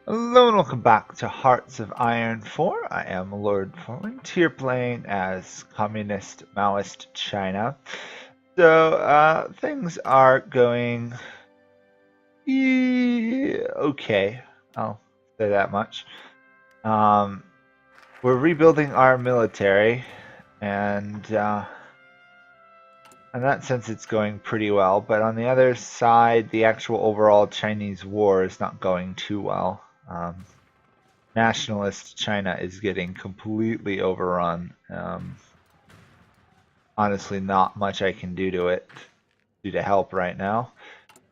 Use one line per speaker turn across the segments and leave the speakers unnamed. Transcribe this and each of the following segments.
Hello and welcome back to Hearts of Iron 4. I am Lord Forwind, here playing as Communist Maoist China. So, things are going okay. I'll say that much. We're rebuilding our military, and in that sense it's going pretty well. But on the other side, the actual overall Chinese war is not going too well. Nationalist China is getting completely overrun. Honestly, not much I can do to help right now.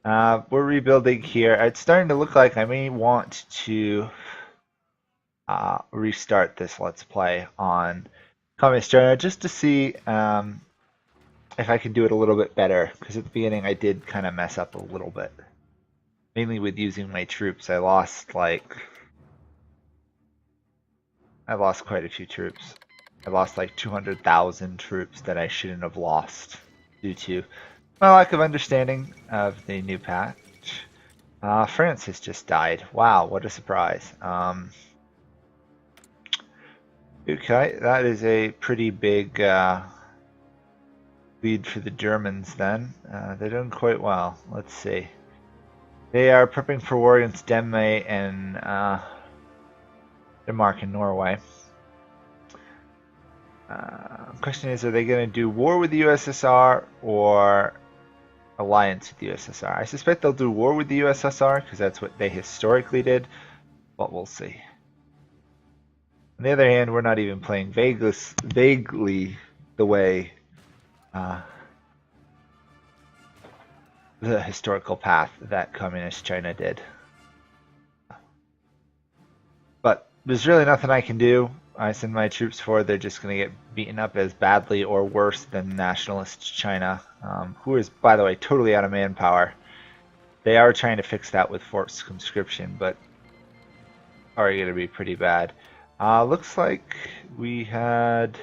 We're rebuilding here. It's starting to look like I may want to restart this Let's Play on Communist China just to see if I can do it a little bit better. Because at the beginning I did kind of mess up a little bit. Mainly with using my troops. I lost quite a few troops. I lost like 200,000 troops that I shouldn't have lost due to my lack of understanding of the new patch. France has just died. Wow, what a surprise. Okay, that is a pretty big lead for the Germans then. They're doing quite well. Let's see. They are prepping for war against Denmark and Norway. Question is, are they going to do war with the USSR or alliance with the USSR? I suspect they'll do war with the USSR because that's what they historically did, but we'll see. On the other hand, we're not even playing vaguely the way the historical path that Communist China did. But there's really nothing I can do. I send my troops forward, they're just going to get beaten up as badly or worse than Nationalist China, who is, by the way, totally out of manpower. They are trying to fix that with forced conscription, but are going to be pretty bad. Looks like we had...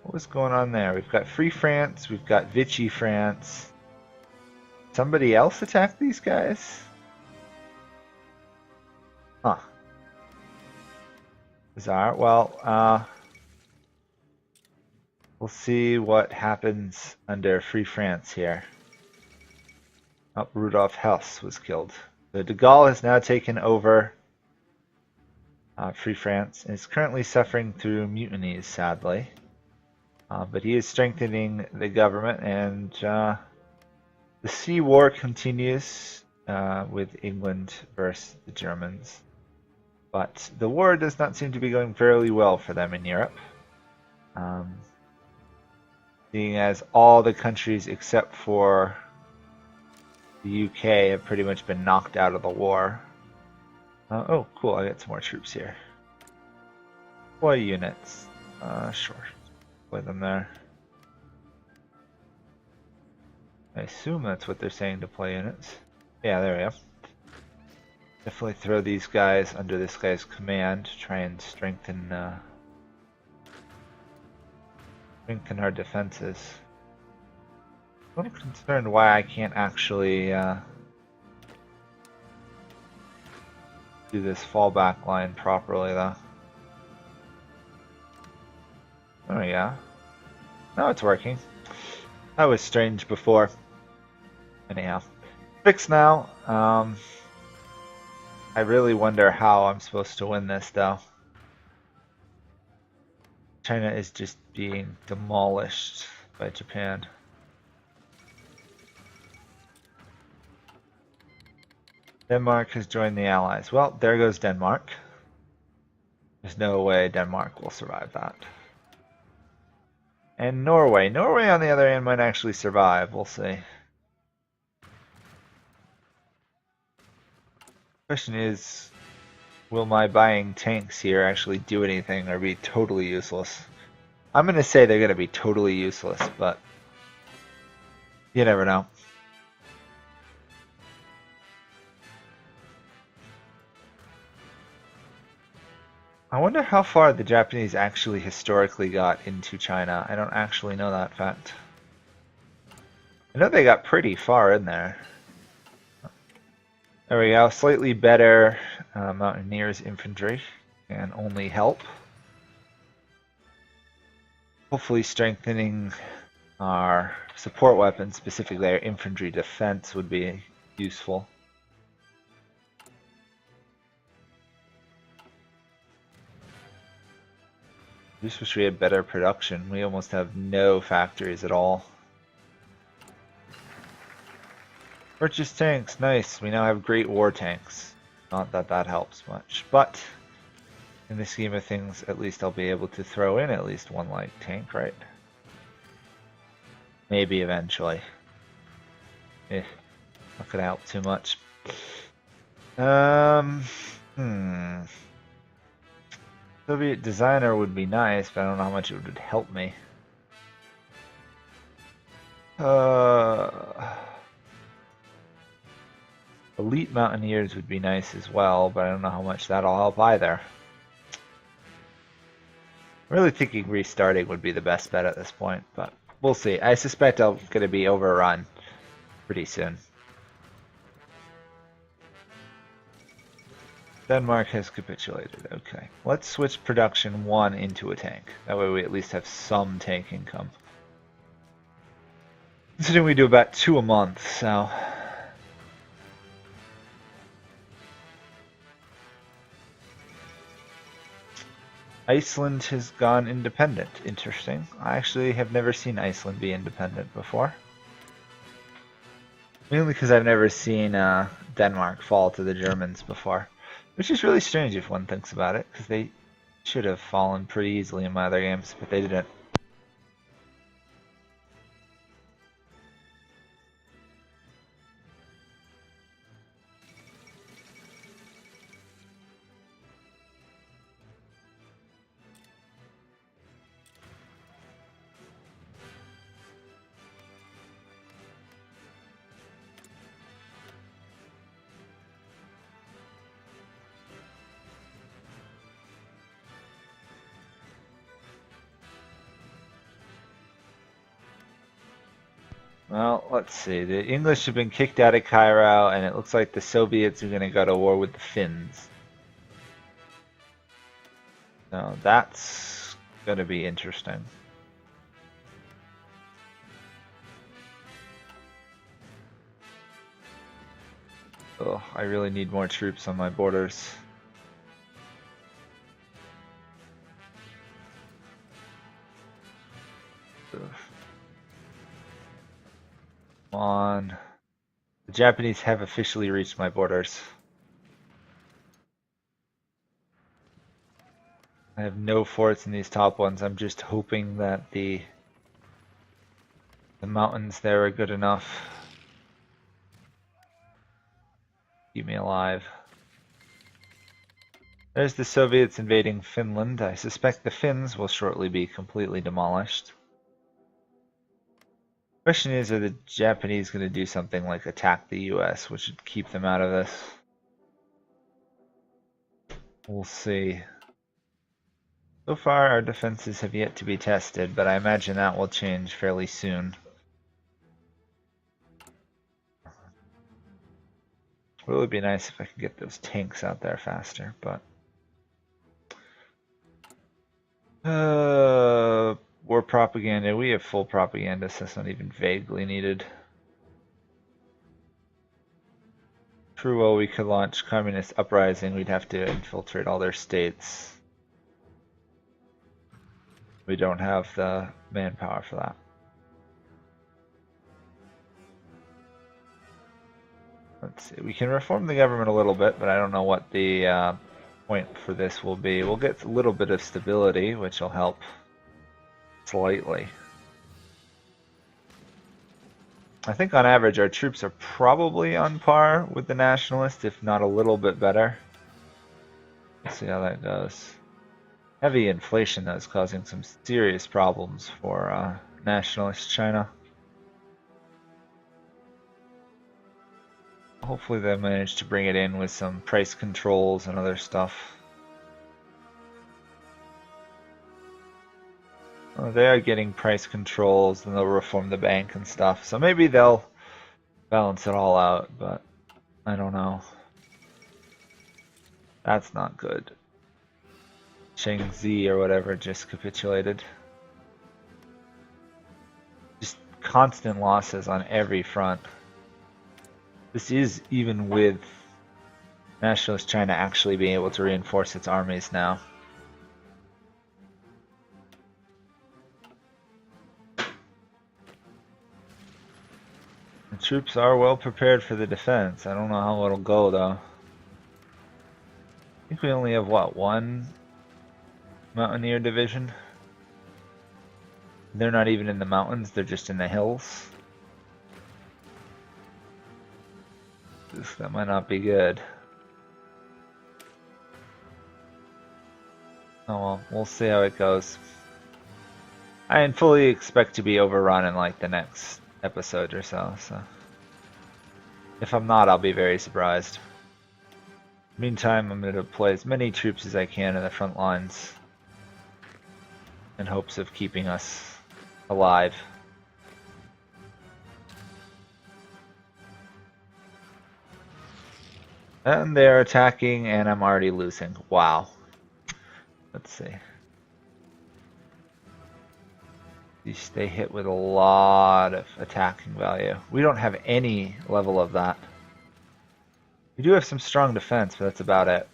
What was going on there? We've got Free France, we've got Vichy France. Somebody else attacked these guys? Huh. Bizarre. Well, we'll see what happens under Free France here. Oh, Rudolf Hess was killed. So de Gaulle has now taken over Free France and is currently suffering through mutinies, sadly. But he is strengthening the government, and the Sea War continues with England versus the Germans. But the war does not seem to be going fairly well for them in Europe. Seeing as all the countries except for the UK have pretty much been knocked out of the war. Oh, cool, I got some more troops here. Deploy units. Sure. Deploy them there. I assume that's what they're saying, deploy units. Yeah, there we go. Definitely throw these guys under this guy's command to try and strengthen our defenses. I'm a little concerned why I can't actually do this fallback line properly, though. Oh yeah. No, it's working. That was strange before. Anyhow, fixed now. I really wonder how I'm supposed to win this, though. China is just being demolished by Japan. Denmark has joined the Allies. Well, there goes Denmark. There's no way Denmark will survive that. And Norway. Norway, on the other hand, might actually survive. We'll see. Question is, will my buying tanks here actually do anything or be totally useless? I'm going to say they're going to be totally useless, but you never know. I wonder how far the Japanese actually historically got into China. I don't actually know that fact. I know they got pretty far in there. There we go. Slightly better Mountaineers infantry can only help. Hopefully strengthening our support weapons, specifically our infantry defense, would be useful. Just wish we had better production. We almost have no factories at all. Purchase tanks, nice. We now have great war tanks. Not that that helps much, but in the scheme of things, at least I'll be able to throw in at least one light tank, right? Maybe eventually. Not gonna help too much. Soviet designer would be nice, but I don't know how much it would help me. Elite Mountaineers would be nice as well, but I don't know how much that'll help either. I'm really thinking restarting would be the best bet at this point, but we'll see. I suspect I'm going to be overrun pretty soon. Denmark has capitulated. Okay. Let's switch production 1 into a tank. That way we at least have some tank income. Considering we do about 2 a month, so... Iceland has gone independent. Interesting. I actually have never seen Iceland be independent before. Mainly because I've never seen Denmark fall to the Germans before. Which is really strange if one thinks about it, because they should have fallen pretty easily in my other games, but they didn't. Well, let's see. The English have been kicked out of Cairo, and it looks like the Soviets are going to go to war with the Finns. So that's going to be interesting. Oh, I really need more troops on my borders. Ugh. Come on. The Japanese have officially reached my borders. I have no forts in these top ones. I'm just hoping that the mountains there are good enough. Keep me alive. There's the Soviets invading Finland. I suspect the Finns will shortly be completely demolished. Question is, are the Japanese going to do something like attack the US, which would keep them out of this? We'll see. So far, our defenses have yet to be tested, but I imagine that will change fairly soon. It would be nice if I could get those tanks out there faster, but... war propaganda. We have full propaganda, so that's not even vaguely needed. True, well, we could launch communist uprising. We'd have to infiltrate all their states. We don't have the manpower for that. Let's see. We can reform the government a little bit, but I don't know what the point for this will be. We'll get a little bit of stability, which will help slightly. I think on average our troops are probably on par with the nationalists, if not a little bit better. Let's see how that goes. Heavy inflation though is causing some serious problems for nationalist China. Hopefully they manage to bring it in with some price controls and other stuff. Well, they are getting price controls, and they'll reform the bank and stuff. So maybe they'll balance it all out, but I don't know. That's not good. Shangzi or whatever just capitulated. Just constant losses on every front. This is even with Nationalist China actually being able to reinforce its armies now. The troops are well prepared for the defense. I don't know how it'll go though. I think we only have what, one Mountaineer division? They're not even in the mountains, they're just in the hills. That might not be good. Oh well, we'll see how it goes. I fully expect to be overrun in like the next episode or so. If I'm not, I'll be very surprised. Meantime, I'm going to deploy as many troops as I can in the front lines in hopes of keeping us alive. And they're attacking, and I'm already losing. Wow. Let's see. These stay hit with a lot of attacking value. We don't have any level of that. We do have some strong defense, but that's about it.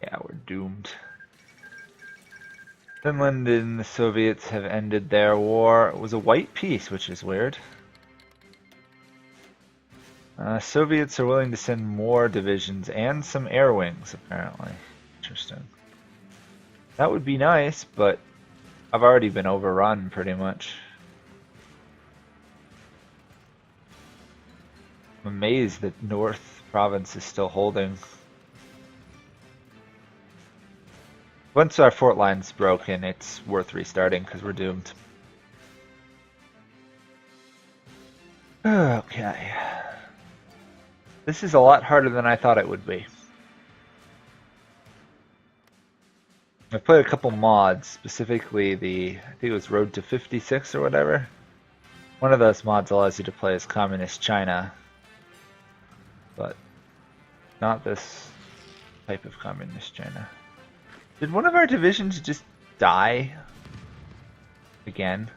Yeah, we're doomed. Finland and the Soviets have ended their war. It was a white peace, which is weird. Soviets are willing to send more divisions and some air wings, apparently. Interesting. That would be nice, but I've already been overrun pretty much. I'm amazed that North Province is still holding. Once our fort line's broken, it's worth restarting because we're doomed. Okay. This is a lot harder than I thought it would be. I've played a couple mods, specifically I think it was Road to 56 or whatever. One of those mods allows you to play as Communist China, but not this type of Communist China. Did one of our divisions just die again?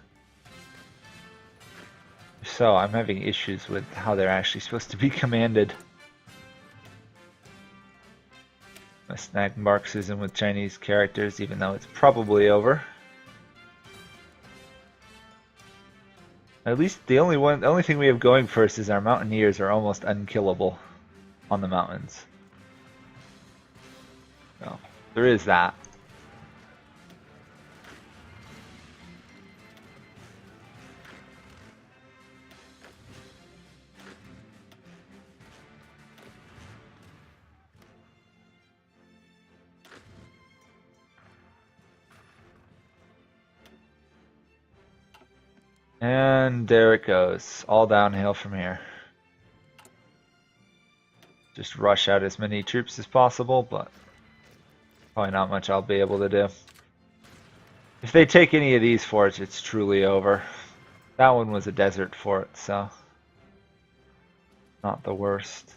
If so, I'm having issues with how they're actually supposed to be commanded. I snagged Marxism with Chinese characters, even though it's probably over. At least the only thing we have going for us is our Mountaineers are almost unkillable on the mountains. So there is that. And there it goes, all downhill from here. Just rush out as many troops as possible, but probably not much I'll be able to do. If they take any of these forts, it's truly over. That one was a desert fort, so not the worst.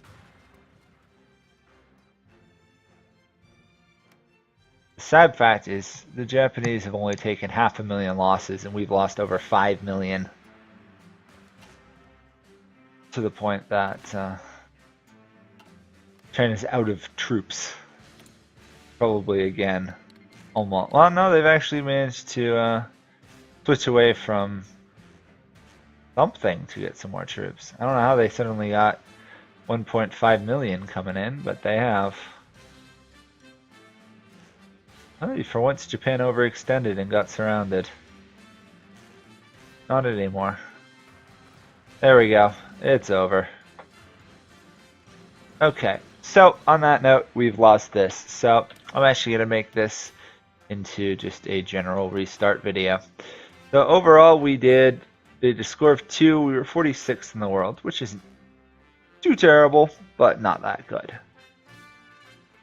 The sad fact is the Japanese have only taken 500,000 losses and we've lost over 5 million. To the point that China's out of troops. Probably again. Almost. Well, no, they've actually managed to switch away from something to get some more troops. I don't know how they suddenly got 1.5 million coming in, but they have. Oh, for once Japan overextended and got surrounded. Not anymore. There we go. It's over. Okay, so on that note, we've lost this. So I'm actually going to make this into just a general restart video. So overall, we did a score of 2. We were 46th in the world, which isn't too terrible, but not that good.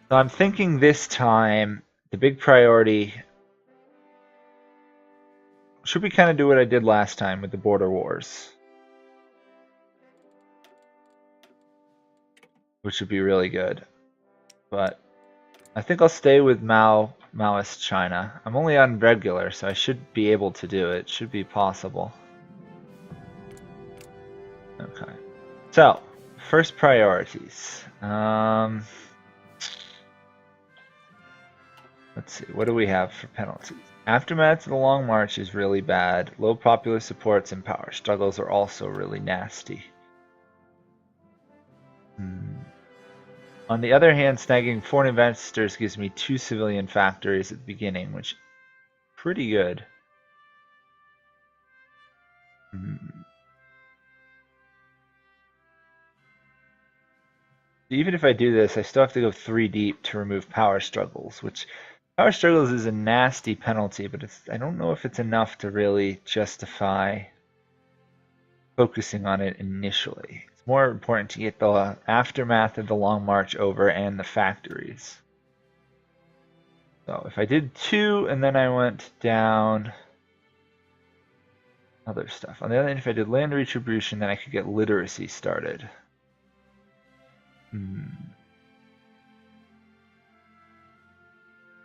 So I'm thinking this time the big priority should we kind of do what I did last time with the border wars. which would be really good. But I think I'll stay with Maoist China. I'm only on regular, so I should be able to do it. Should be possible. Okay. So, first priorities. Let's see, what do we have for penalties? Aftermath of the Long March is really bad. Low popular supports and power struggles are also really nasty. On the other hand, snagging foreign investors gives me 2 civilian factories at the beginning, which is pretty good. Even if I do this, I still have to go 3 deep to remove power struggles, which power struggles is a nasty penalty, but I don't know if it's enough to really justify focusing on it initially. It's more important to get the aftermath of the Long March over and the factories. So if I did 2 and then I went down other stuff. On the other hand, if I did land retribution, then I could get literacy started.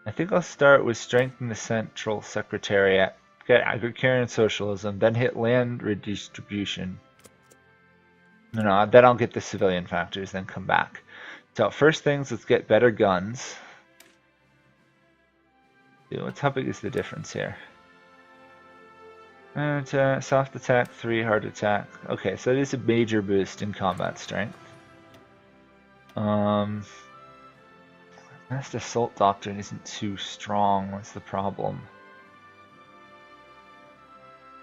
I think I'll start with strengthen the Central Secretariat, get agrarian socialism, then hit land redistribution. No, then I'll get the civilian factors, then come back. So first things, let's get better guns. How big is the difference here? Soft attack, 3, hard attack. Okay, so it is a major boost in combat strength. Mass Assault Doctrine isn't too strong. What's the problem?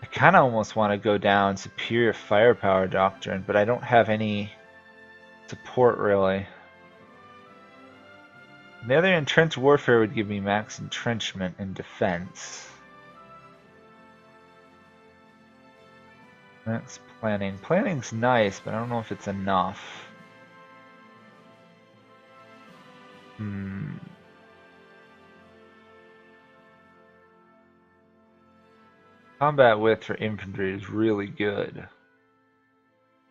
I kind of almost want to go down Superior Firepower Doctrine, but I don't have any support really. On the other hand, Trench Warfare would give me max entrenchment and defense. Max Planning. Planning's nice, but I don't know if it's enough. Combat width for infantry is really good.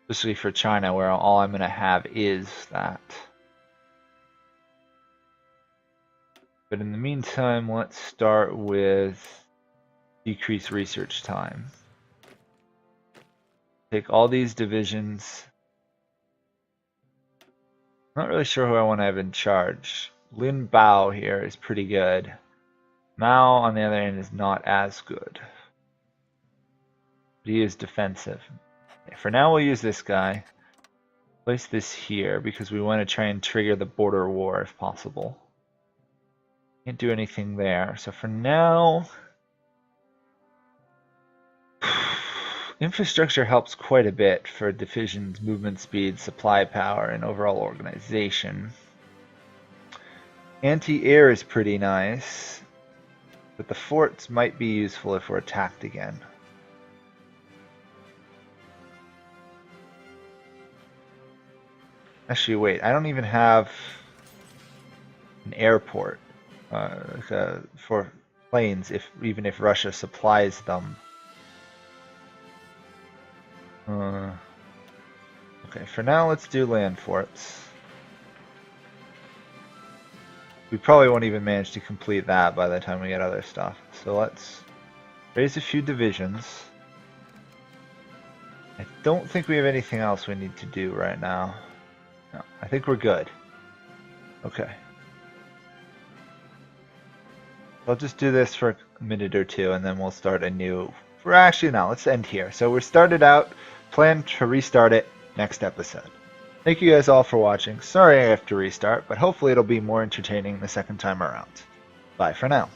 Especially for China, where all I'm going to have is that. But in the meantime, let's start with decrease research time. Take all these divisions. Not really sure who I want to have in charge. Lin Bao here is pretty good. Mao, on the other hand, is not as good. But he is defensive. Okay, for now, we'll use this guy. Place this here because we want to try and trigger the border war if possible. Can't do anything there. So for now, infrastructure helps quite a bit for divisions, movement speed, supply power, and overall organization. Anti-air is pretty nice, but the forts might be useful if we're attacked again. Actually, wait, I don't even have an airport for planes, even if Russia supplies them. Okay, for now, let's do land forts. We probably won't even manage to complete that by the time we get other stuff. So let's raise a few divisions. I don't think we have anything else we need to do right now. No, I think we're good. Okay. I'll just do this for a minute or two and then we'll start a new... Actually, no, let's end here. So we're started out, plan to restart it next episode. Thank you guys all for watching. Sorry I have to restart, but hopefully it'll be more entertaining the second time around. Bye for now.